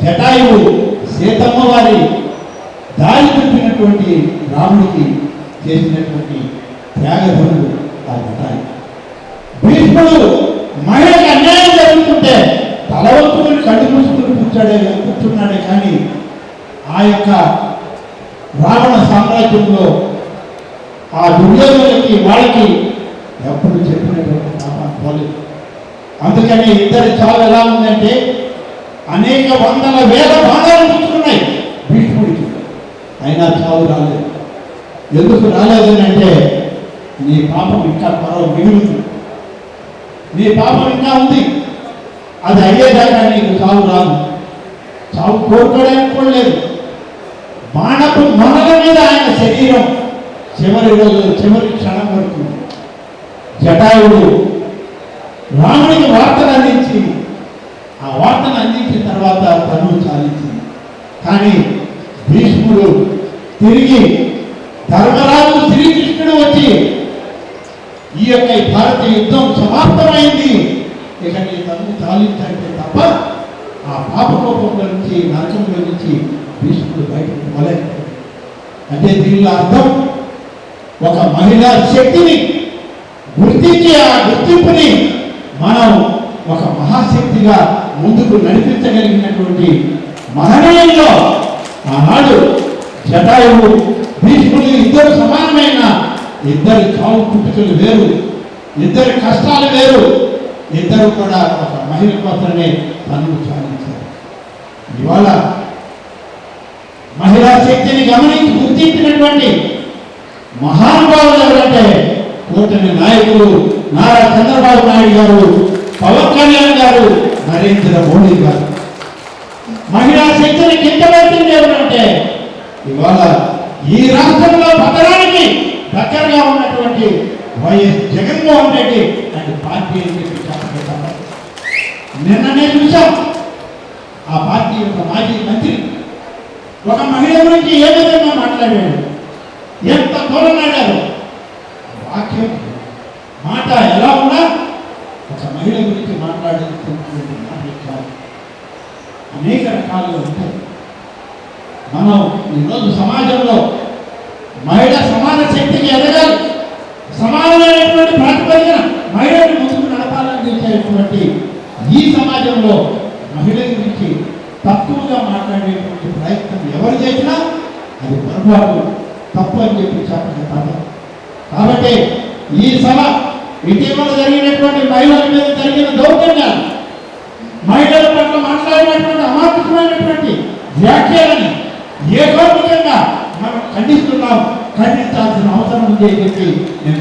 జటాయువు సీతమ్మ వారి దారి చూపినటువంటి రాముడికి చేసినటువంటి త్యాగధనుడు ఆ జటాయు. భీష్ముడు మహిళకి అన్యాయం జరుగుతుంటే తలవంతుని కళ్ళు మూసుకుని కూర్చున్నాడే కానీ ఆ యొక్క రావణ సామ్రాజ్యంలో ఆ దుర్యోధనులకి వాళ్ళకి ఎప్పుడు చెప్పినటువంటి పాపాన్ని పోలేదు. అందుకని ఇద్దరి చావు ఎలా ఉందంటే అనేక వందల వేల బాణాలు పుచ్చుకున్నాయి భీష్ముడికి, అయినా చావు రాలేదు. ఎందుకు రాలేదు అంటే నీ పాపం ఇంకా మిగిలింది, నీ పాపం ఇంకా ఉంది, అది అయ్యేదాకా నీకు చావు రాదు. చావు కోరుకోవడానికి కూడా లేదు. బాణపు మొనల మీద ఆయన శరీరం చివరి రోజు చివరి క్షణం వరకు జటాయుడు రాముడికి వార్తను అందించి ఆ వార్తను అందించిన తర్వాత తను చాలించింది. కానీ భీష్ముడు తిరిగి ధర్మరాజు శ్రీకృష్ణుడు వచ్చి ఈ యొక్క భారతీయ యుద్ధం సమాప్తమైంది, ఇక నీ తను చాలించంటే తప్ప ఆ పాపకోపంలో నుంచి నరకంలో నుంచి భీష్ముడు బయటకు పోలేకపోయాడు. అంటే దీనిలో అర్థం ఒక మహిళా శక్తిని గుర్తించి ఆ గుర్తింపుని మనం ఒక మహాశక్తిగా ముందుకు నడిపించగలిగినటువంటి మహనీయుల్లో ఆనాడు జటాయువు భీష్ముడు ఇద్దరు సమానమైన, ఇద్దరి చావు పుట్టుకలు వేరు, ఇద్దరి కష్టాలు వేరు, ఇద్దరు కూడా ఒక మహిళ కోసమే తనను సాధించారు. ఇవాళ మహిళా శక్తిని గమనించి గుర్తించినటువంటి మహానుభావులు ఎవరంటే కూటమి నాయకులు నారా చంద్రబాబు నాయుడు గారు, పవన్ కళ్యాణ్ గారు, నరేంద్ర మోడీ గారు. మహిళా శక్తిని కిందపెట్టింది ఎవరంటే ఇవాళ ఈ రాష్ట్రంలో పతనానికి దగ్గరగా ఉన్నటువంటి YS Jaganmohan Reddy and party అని చెప్పి చెప్పగలుగుతారు. నిన్ననే చూసాం ఆ పార్టీ యొక్క మాజీ మంత్రి ఒక మహిళ గురించి ఏ విధంగా మాట్లాడాడు, ఎంత దూరం ఆడారు. వాక్యం మాట ఎలా ఉన్నా ఒక మహిళ గురించి మాట్లాడేటువంటి మాటలు అనేక రకాలుగా ఉంటాయి. మనం ఈరోజు సమాజంలో మహిళ సమాన శక్తికి ఎదగాలి, సమానమైనటువంటి ప్రాతిపదికన మహిళని ముందుకు నడపాలని చేసేటువంటి ఈ సమాజంలో మహిళ గురించి తక్కువగా మాట్లాడేటువంటి ప్రయత్నం ఎవరు చేసినా అది పొరపాటు, తప్పు అని చెప్పి చెప్పగలుగుతారు. కాబట్టి ఈ సభ ఇటీవల జరిగినటువంటి మహిళల మీద జరిగిన దౌర్జన్యాలు, మహిళల పట్ల మాట్లాడినటువంటి అమానుషమైనటువంటి వ్యాఖ్యలని ఏకోముఖంగా మనం ఖండిస్తున్నాం, ఖండించాల్సిన అవసరం ఉంది అని చెప్పి నేను